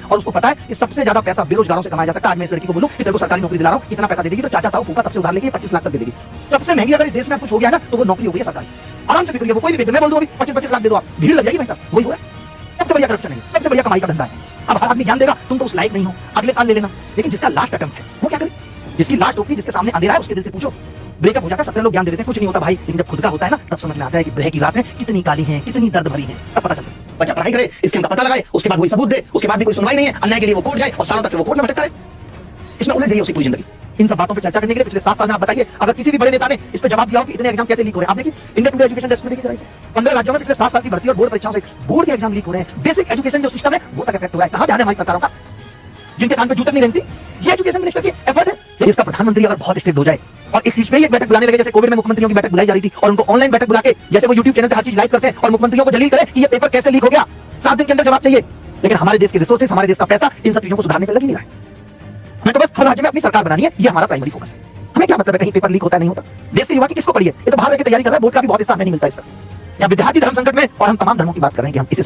और उसको पता है कि सबसे ज्यादा पैसा बेरोजगारों से कमाया जा सकता है। आज मैं इस लड़की को बोलूं कि तेरे को सरकारी नौकरी दिला रहा हूं, कितना पैसा दे देगी, तो चाचा ताऊ फूफा सबसे उधार लेके 25 लाख तक दे देगी। सबसे महंगी अगर इस देश में कुछ हो गया ना तो वो नौकरी हो गई है सरकारी। आराम से बिक्री है, वो कोई भी मैं बोल दूं अभी 25 लाख दे दो, आप भीड़ लग जाएगी भाई साहब। वही हो रहा है, सबसे बढ़िया करप्शन है, सबसे बढ़िया कमाई का धंधा है। अब हर आदमी ज्ञान देगा तुम तो उस लायक नहीं हो, अगले साल ले लेना। लेकिन जिसका लास्ट अटेम्प्ट है वो क्या करे, जिसकी लास्ट होती है, जिसके सामने अंधेरा है, उसके दिल से पूछो। ब्रेकअप हो जाता है, 17 लोग ज्ञान दे देते हैं, कुछ नहीं होता भाई। लेकिन जब खुद का होता है ना तब समझ में आता है कि ब्रेक की रात है कितनी काली है, कितनी दर्द भरी है, तब पता चलता है। बच्चा पढ़ाई करे, स्कीम का पता लगाए, उसके बाद वही सबूत दे, उसके बाद भी कोई सुनवाई नहीं है, अन्याय के लिए वो कोर्ट जाए और सालों तक वो कोर्ट में भटकता है। इसमें उलझ गई है उसकी पूरी जिंदगी। इन सब बातों पे चर्चा करने के लिए पिछले 7 साल में आप बताइए अगर किसी भी बड़े नेता ने इस पे जवाब दिया हो कि इतने एग्जाम कैसे लीक हो रहे हैं। आप देखिए इंडिया टुडे एजुकेशन डेस्क में देखिए जरा इसे 15 राज्यों में पिछले 7 साल की भर्ती और बोर्ड परीक्षाओं से बोर्ड के एग्जाम लीक हो रहे हैं। बेसिक एजुकेशन जो सिस्टम है वो तक इफेक्ट हो रहा है। कहां ध्यान है हमारी सरकारों का, जिनके कान पे जूतक नहीं रहती। ये एजुकेशन मिनिस्टर की एफर्ट है। इसका प्रधानमंत्री अगर बहुत स्ट्रिक्ट हो जाए और इस चीज पे एक बैठक बुलाने लगे, जैसे कोविड में मुख्यमंत्रियों की बैठक बुलाई जा रही थी और उनको ऑनलाइन बैठक बुला के जैसे वो YouTube चैनल पे हर चीज लाइव करते हैं और मुख्यमंत्रियों को जलील करे कि ये पेपर कैसे लीक हो गया, 7 दिन के अंदर जवाब चाहिए। लेकिन हमारे देश के रिसोर्सेज, हमारे देश का पैसा इन सब चीजों को सुधारने पे लग ही नहीं रहा है। हमें तो बस हर राज्य में अपनी सरकार बनानी है, ये हमारा प्राइमरी फोकस है। हमें क्या मतलब है कहीं पेपर लीक होता है नहीं होता। देश के युवा की किसको पड़ी है, ये तो बाहर रहकर तैयारी कर रहा है, बोर्ड का भी बहुत हिस्सा हमें नहीं मिलता है। सर यहाँ विद्यार्थी धर्म संकट में और हम तमाम धर्मों की बात कर रहे हैं कि हम इसे